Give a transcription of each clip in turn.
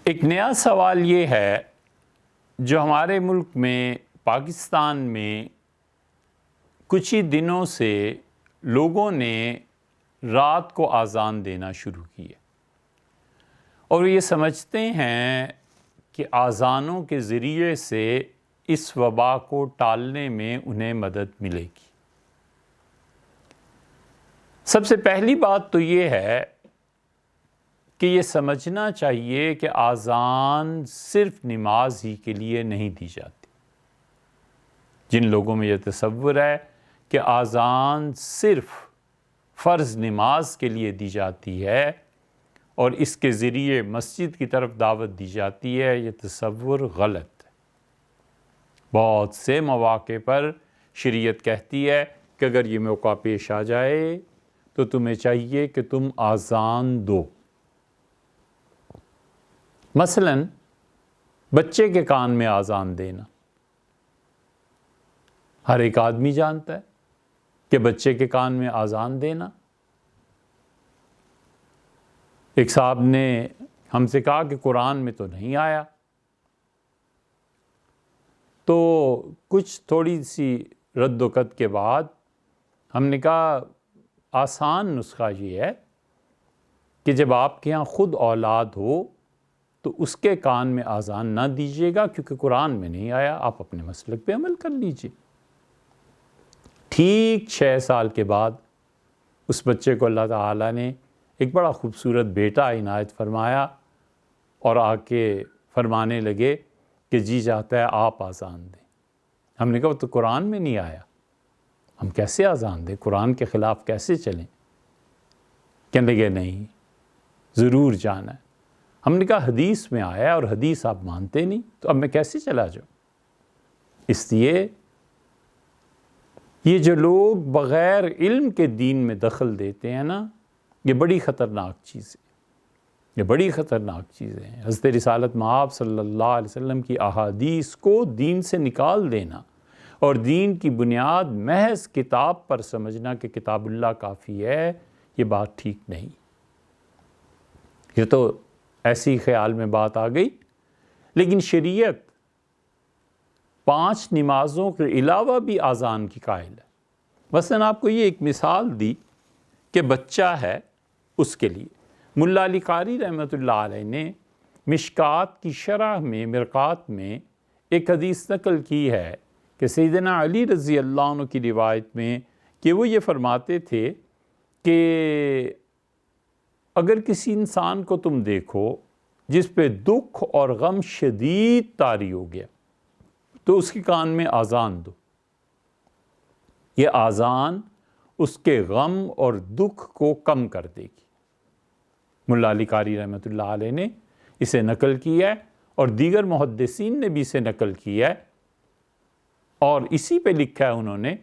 ایک نیا سوال یہ ہے جو ہمارے ملک میں پاکستان میں کچھ ہی دنوں سے لوگوں نے رات کو اذان دینا شروع کی ہے اور یہ سمجھتے ہیں کہ اذانوں کے ذریعے سے اس وبا کو ٹالنے میں انہیں مدد ملے گی۔ سب سے پہلی بات تو یہ ہے کہ یہ سمجھنا چاہیے کہ اذان صرف نماز ہی کے لیے نہیں دی جاتی۔ جن لوگوں میں یہ تصور ہے کہ اذان صرف فرض نماز کے لیے دی جاتی ہے اور اس کے ذریعے مسجد کی طرف دعوت دی جاتی ہے، یہ تصور غلط ہے۔ بہت سے مواقع پر شریعت کہتی ہے کہ اگر یہ موقع پیش آ جائے تو تمہیں چاہیے کہ تم اذان دو۔ مثلا بچے کے کان میں اذان دینا، ہر ایک آدمی جانتا ہے کہ بچے کے کان میں اذان دینا۔ ایک صاحب نے ہم سے کہا کہ قرآن میں تو نہیں آیا، تو کچھ تھوڑی سی رد و کت کے بعد ہم نے کہا آسان نسخہ یہ ہے کہ جب آپ کے ہاں خود اولاد ہو تو اس کے کان میں اذان نہ دیجیے گا، کیونکہ قرآن میں نہیں آیا، آپ اپنے مسلک پہ عمل کر لیجیے۔ ٹھیک 6 سال کے بعد اس بچے کو اللہ تعالیٰ نے ایک بڑا خوبصورت بیٹا عنایت فرمایا اور آ کے فرمانے لگے کہ جی چاہتا ہے آپ اذان دیں۔ ہم نے کہا وہ تو قرآن میں نہیں آیا، ہم کیسے اذان دیں، قرآن کے خلاف کیسے چلیں؟ کہنے لگے نہیں، ضرور جانا ہے۔ ہم نے کہا حدیث میں آیا ہے اور حدیث آپ مانتے نہیں، تو اب میں کیسے چلا جاؤں؟ اس لیے یہ جو لوگ بغیر علم کے دین میں دخل دیتے ہیں نا، یہ بڑی خطرناک چیز ہے، یہ بڑی خطرناک چیزیں ہیں۔ حضرت رسالت مآب صلی اللہ علیہ وسلم کی احادیث کو دین سے نکال دینا اور دین کی بنیاد محض کتاب پر سمجھنا کہ کتاب اللہ کافی ہے، یہ بات ٹھیک نہیں۔ یہ تو ایسی خیال میں بات آ گئی، لیکن شریعت 5 نمازوں کے علاوہ بھی اذان کی قائل ہے۔ مثلا آپ کو یہ ایک مثال دی کہ بچہ ہے، اس کے لیے ملا علی قاری رحمۃ اللہ علیہ نے مشکات کی شرح میں مرقات میں ایک حدیث نقل کی ہے کہ سیدنا علی رضی اللہ عنہ کی روایت میں کہ وہ یہ فرماتے تھے کہ اگر کسی انسان کو تم دیکھو جس پہ دکھ اور غم شدید طاری ہو گیا تو اس کے کان میں اذان دو، یہ اذان اس کے غم اور دکھ کو کم کر دے گی۔ ملا علی قاری رحمۃ اللہ علیہ نے اسے نقل کی ہے اور دیگر محدثین نے بھی اسے نقل کی ہے، اور اسی پہ لکھا ہے انہوں نے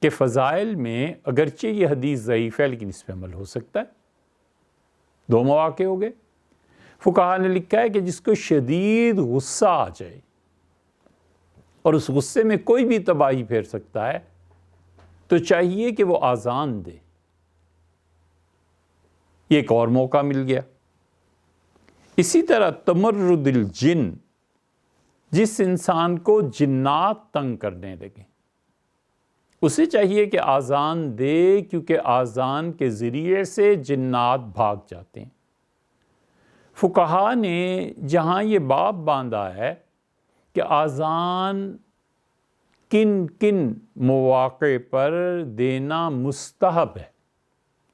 کہ فضائل میں اگرچہ یہ حدیث ضعیف ہے لیکن اس پہ عمل ہو سکتا ہے۔ 2 مواقع ہو گئے۔ فقہا نے لکھا ہے کہ جس کو شدید غصہ آ جائے اور اس غصے میں کوئی بھی تباہی پھیر سکتا ہے تو چاہیے کہ وہ اذان دے۔ یہ ایک اور موقع مل گیا۔ اسی طرح تمرد الجن، جس انسان کو جنات تنگ کرنے لگے اسے چاہیے کہ اذان دے، کیونکہ اذان کے ذریعے سے جنات بھاگ جاتے ہیں۔ فقہا نے جہاں یہ باب باندھا ہے کہ اذان کن کن مواقع پر دینا مستحب ہے،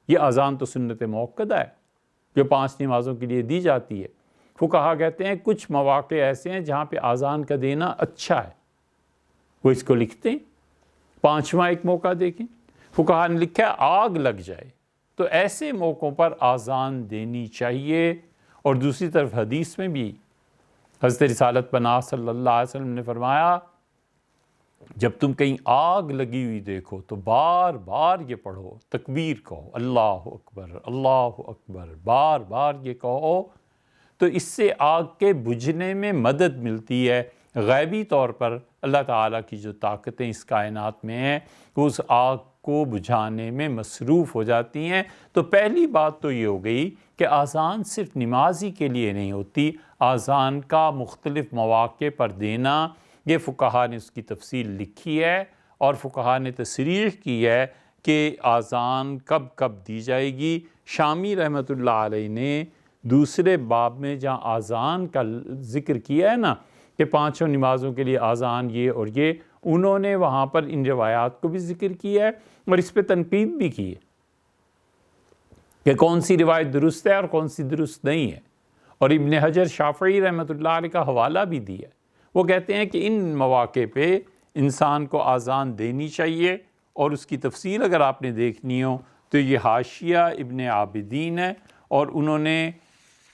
یہ اذان تو سنت موقدہ ہے جو 5 نمازوں کے لیے دی جاتی ہے۔ فقہا کہتے ہیں کچھ مواقع ایسے ہیں جہاں پہ اذان کا دینا اچھا ہے، وہ اس کو لکھتے ہیں۔ 5واں ایک موقع دیکھیں، فقہا نے لکھا ہے آگ لگ جائے تو ایسے موقعوں پر اذان دینی چاہیے۔ اور دوسری طرف حدیث میں بھی حضرت رسالت پناہ صلی اللہ علیہ وسلم نے فرمایا جب تم کہیں آگ لگی ہوئی دیکھو تو بار بار یہ پڑھو، تکبیر کہو، اللہ اکبر اللہ اکبر، بار بار یہ کہو، تو اس سے آگ کے بجھنے میں مدد ملتی ہے۔ غیبی طور پر اللہ تعالیٰ کی جو طاقتیں اس کائنات میں ہیں وہ اس آگ کو بجھانے میں مصروف ہو جاتی ہیں۔ تو پہلی بات تو یہ ہو گئی کہ اذان صرف نماز ہی کے لیے نہیں ہوتی، اذان کا مختلف مواقع پر دینا، یہ فقہا نے اس کی تفصیل لکھی ہے، اور فقہا نے تصریح کی ہے کہ اذان کب کب دی جائے گی۔ شامی رحمۃ اللہ علیہ نے دوسرے باب میں جہاں اذان کا ذکر کیا ہے نا کہ 5 نمازوں کے لیے اذان یہ اور یہ، انہوں نے وہاں پر ان روایات کو بھی ذکر کیا ہے اور اس پہ تنقید بھی کی ہے کہ کون سی روایت درست ہے اور کون سی درست نہیں ہے، اور ابن حجر شافعی رحمۃ اللہ علیہ کا حوالہ بھی دیا ہے۔ وہ کہتے ہیں کہ ان مواقع پہ انسان کو اذان دینی چاہیے، اور اس کی تفصیل اگر آپ نے دیکھنی ہو تو یہ حاشیہ ابن عابدین ہے، اور انہوں نے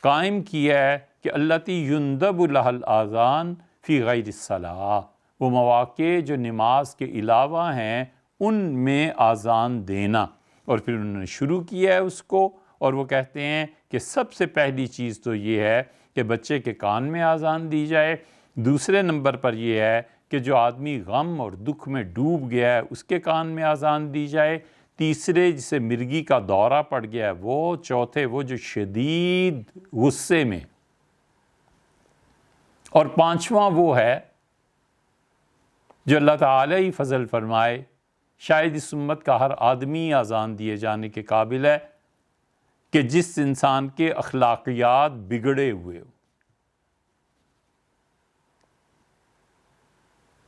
قائم کیا ہے کہ التی یندب لها الاذان فی غیر الصلاۃ، وہ مواقع جو نماز کے علاوہ ہیں ان میں اذان دینا، اور پھر انہوں نے شروع کیا ہے اس کو، اور وہ کہتے ہیں کہ سب سے پہلی چیز تو یہ ہے کہ بچے کے کان میں اذان دی جائے، دوسرے نمبر پر یہ ہے کہ جو آدمی غم اور دکھ میں ڈوب گیا ہے اس کے کان میں اذان دی جائے، تیسرے جسے مرگی کا دورہ پڑ گیا ہے وہ، چوتھے وہ جو شدید غصے میں، اور پانچواں وہ ہے جو اللہ تعالیٰ ہی فضل فرمائے، شاید اس امت کا ہر آدمی اذان دیے جانے کے قابل ہے، کہ جس انسان کے اخلاقیات بگڑے ہوئے ہو،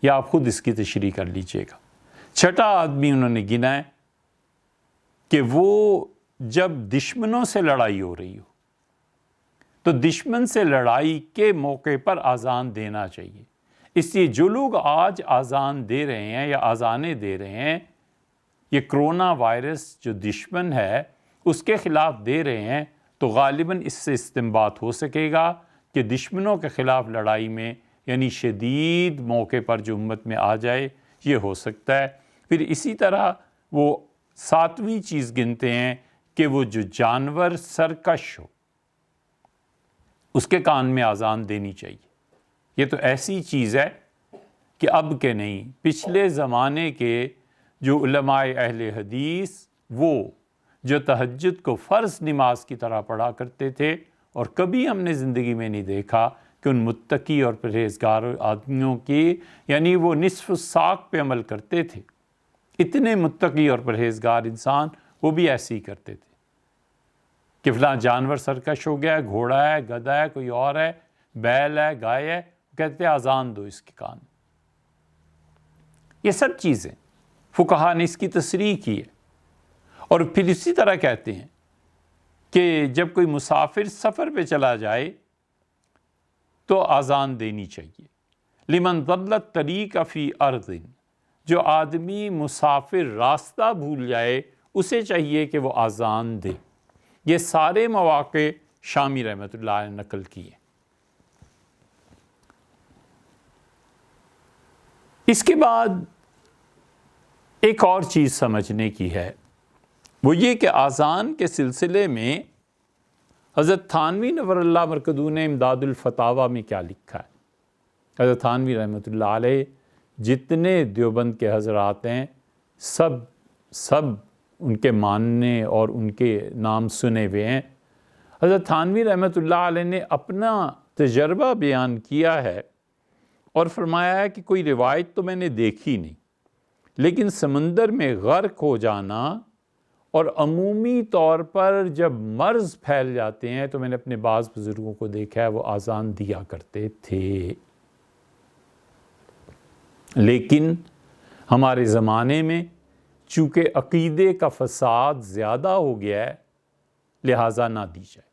یا آپ خود اس کی تشریح کر لیجئے گا۔ چھٹا آدمی انہوں نے گنا ہے کہ وہ جب دشمنوں سے لڑائی ہو رہی ہو تو دشمن سے لڑائی کے موقع پر اذان دینا چاہیے۔ اس لیے جو لوگ آج اذان دے رہے ہیں یا اذانیں دے رہے ہیں، یہ کرونا وائرس جو دشمن ہے اس کے خلاف دے رہے ہیں، تو غالباً اس سے استنباط ہو سکے گا کہ دشمنوں کے خلاف لڑائی میں، یعنی شدید موقع پر جو امت میں آ جائے، یہ ہو سکتا ہے۔ پھر اسی طرح وہ 7ویں چیز گنتے ہیں کہ وہ جو جانور سرکش ہو اس کے کان میں اذان دینی چاہیے۔ یہ تو ایسی چیز ہے کہ اب کے نہیں، پچھلے زمانے کے جو علماء اہل حدیث، وہ جو تہجد کو فرض نماز کی طرح پڑھا کرتے تھے، اور کبھی ہم نے زندگی میں نہیں دیکھا کہ ان متقی اور پرہیزگار آدمیوں کی، یعنی وہ نصف الساق پہ عمل کرتے تھے، اتنے متقی اور پرہیزگار انسان وہ بھی ایسے ہی کرتے تھے کہ فلاں جانور سرکش ہو گیا ہے، گھوڑا ہے، گدھا ہے، کوئی اور ہے، بیل ہے، گائے ہے، کہتے ہیں اذان دو اس کے کان۔ یہ سب چیزیں فقہا نے اس کی تصریح کی ہے، اور پھر اسی طرح کہتے ہیں کہ جب کوئی مسافر سفر پہ چلا جائے تو اذان دینی چاہیے۔ لمن ضل الطریق فی ارض، جو آدمی مسافر راستہ بھول جائے اسے چاہیے کہ وہ اذان دے۔ یہ سارے مواقع شامی رحمۃ اللہ نے نقل کیے۔ اس کے بعد ایک اور چیز سمجھنے کی ہے، وہ یہ کہ اذان کے سلسلے میں حضرت تھانوی نور اللہ مرکزہ نے امداد الفتاویٰ میں کیا لکھا ہے۔ حضرت تھانوی رحمۃ اللہ علیہ جتنے دیوبند کے حضرات ہیں سب ان کے ماننے اور ان کے نام سنے ہوئے ہیں۔ حضرت تھانوی رحمۃ اللہ علیہ نے اپنا تجربہ بیان کیا ہے اور فرمایا ہے کہ کوئی روایت تو میں نے دیکھی نہیں، لیکن سمندر میں غرق ہو جانا اور عمومی طور پر جب مرض پھیل جاتے ہیں تو میں نے اپنے بعض بزرگوں کو دیکھا ہے وہ اذان دیا کرتے تھے۔ لیکن ہمارے زمانے میں چونکہ عقیدے کا فساد زیادہ ہو گیا ہے، لہٰذا نہ دی جائے۔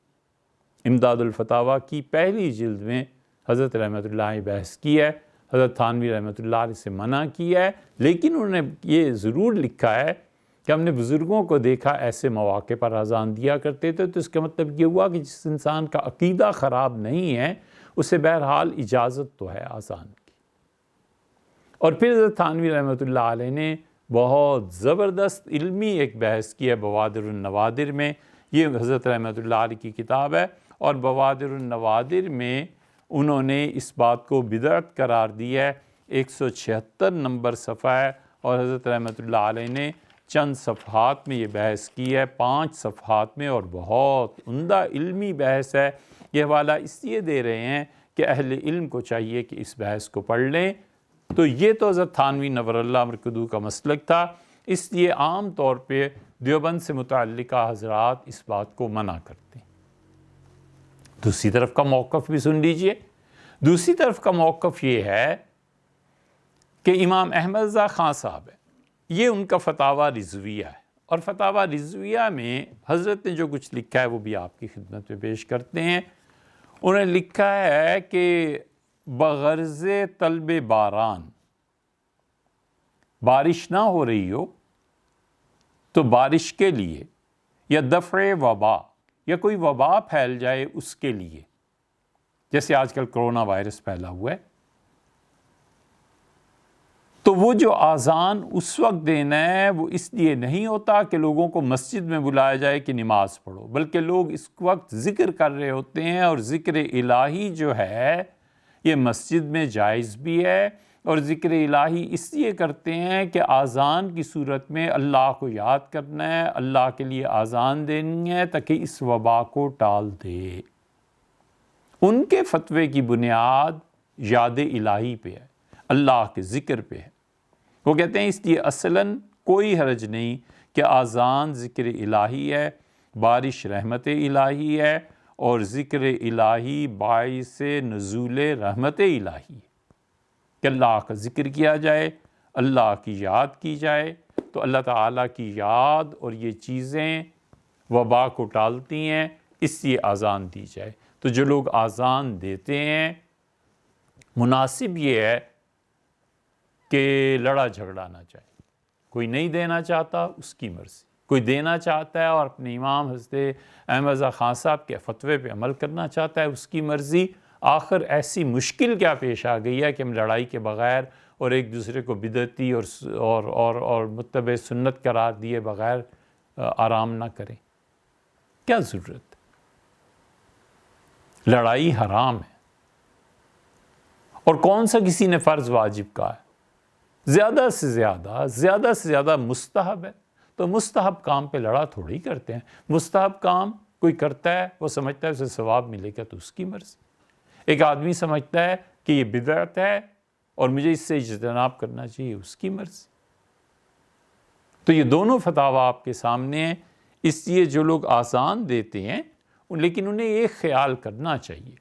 امداد الفتاویٰ کی پہلی جلد میں حضرت رحمۃ اللہ نے بحث کی ہے، حضرت تھانوی رحمۃ اللہ علیہ سے منع کیا ہے، لیکن انہوں نے یہ ضرور لکھا ہے کہ ہم نے بزرگوں کو دیکھا ایسے مواقع پر اذان دیا کرتے تھے، تو اس کا مطلب یہ ہوا کہ جس انسان کا عقیدہ خراب نہیں ہے اسے بہرحال اجازت تو ہے اذان کی۔ اور پھر حضرت تھانوی رحمۃ اللہ علیہ نے بہت زبردست علمی ایک بحث کی ہے بوادر النوادر میں، یہ حضرت رحمۃ اللہ علیہ کی کتاب ہے، اور بوادر النوادر میں انہوں نے اس بات کو بدعت قرار دی ہے، 176 نمبر صفحہ ہے، اور حضرت رحمۃ اللہ علیہ نے چند صفحات میں یہ بحث کی ہے، 5 صفحات میں، اور بہت عمدہ علمی بحث ہے۔ یہ حوالہ اس لیے دے رہے ہیں کہ اہل علم کو چاہیے کہ اس بحث کو پڑھ لیں۔ تو یہ تو حضرت تھانوی نور اللہ مرکزو کا مسلک تھا، اس لیے عام طور پہ دیوبند سے متعلقہ حضرات اس بات کو منع کرتے ہیں۔ دوسری طرف کا موقف بھی سن لیجئے۔ دوسری طرف کا موقف یہ ہے کہ امام احمد رضا خان صاحب ہے، یہ ان کا فتاویٰ رضویہ ہے، اور فتاویٰ رضویہ میں حضرت نے جو کچھ لکھا ہے وہ بھی آپ کی خدمت میں پیش کرتے ہیں۔ انہوں نے لکھا ہے کہ بغرض طلب باران، بارش نہ ہو رہی ہو تو بارش کے لیے، یا دفع وبا، یا کوئی وبا پھیل جائے اس کے لیے، جیسے آج کل کرونا وائرس پھیلا ہوا ہے، تو وہ جو آذان اس وقت دینا ہے وہ اس لیے نہیں ہوتا کہ لوگوں کو مسجد میں بلایا جائے کہ نماز پڑھو، بلکہ لوگ اس وقت ذکر کر رہے ہوتے ہیں، اور ذکر الہی جو ہے یہ مسجد میں جائز بھی ہے، اور ذکر الہی اس لیے کرتے ہیں کہ آذان کی صورت میں اللہ کو یاد کرنا ہے، اللہ کے لیے آذان دینی ہے تاکہ اس وبا کو ٹال دے۔ ان کے فتوے کی بنیاد یاد الہی پہ ہے، اللہ کے ذکر پہ ہے۔ وہ کہتے ہیں اس لیے اصلاً کوئی حرج نہیں کہ آذان ذکر الہی ہے، بارش رحمت الہی ہے، اور ذکر الہی باعث نزول رحمت الہی ہے، کہ اللہ کا ذکر کیا جائے، اللہ کی یاد کی جائے، تو اللہ تعالیٰ کی یاد اور یہ چیزیں وبا کو ٹالتی ہیں، اس لیے آذان دی جائے۔ تو جو لوگ آذان دیتے ہیں، مناسب یہ ہے کہ لڑا جھگڑا نہ چاہے۔ کوئی نہیں دینا چاہتا اس کی مرضی، کوئی دینا چاہتا ہے اور اپنے امام حضرت احمد رضا خان صاحب کے فتوے پہ عمل کرنا چاہتا ہے، اس کی مرضی۔ آخر ایسی مشکل کیا پیش آ گئی ہے کہ ہم لڑائی کے بغیر اور ایک دوسرے کو بدعتی اور متبع سنت قرار دیے بغیر آرام نہ کریں؟ کیا ضرورت؟ لڑائی حرام ہے، اور کون سا کسی نے فرض واجب کہا ہے؟ زیادہ سے زیادہ مستحب ہے۔ تو مستحب کام پہ لڑا تھوڑی کرتے ہیں۔ مستحب کام کوئی کرتا ہے، وہ سمجھتا ہے اسے ثواب ملے گا تو اس کی مرضی۔ ایک آدمی سمجھتا ہے کہ یہ بدعت ہے اور مجھے اس سے اجتناب کرنا چاہیے، اس کی مرضی۔ تو یہ دونوں فتاویٰ آپ کے سامنے ہیں۔ اس لیے جو لوگ آذان دیتے ہیں لیکن انہیں ایک خیال کرنا چاہیے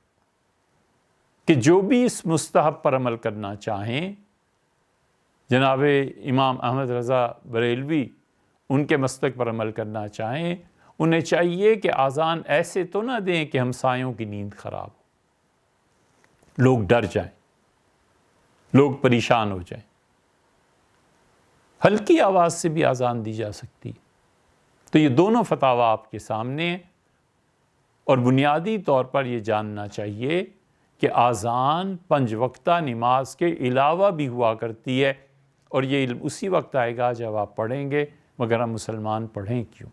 کہ جو بھی اس مستحب پر عمل کرنا چاہیں، جناب امام احمد رضا بریلوی ان کے مسلک پر عمل کرنا چاہیں، انہیں چاہیے کہ آذان ایسے تو نہ دیں کہ ہمسایوں کی نیند خراب ہو، لوگ ڈر جائیں، لوگ پریشان ہو جائیں۔ ہلکی آواز سے بھی آذان دی جا سکتی۔ تو یہ دونوں فتاویٰ آپ کے سامنے ہیں، اور بنیادی طور پر یہ جاننا چاہیے کہ آذان 5 وقتہ نماز کے علاوہ بھی ہوا کرتی ہے، اور یہ علم اسی وقت آئے گا جب آپ پڑھیں گے، مگر ہم مسلمان پڑھیں کیوں؟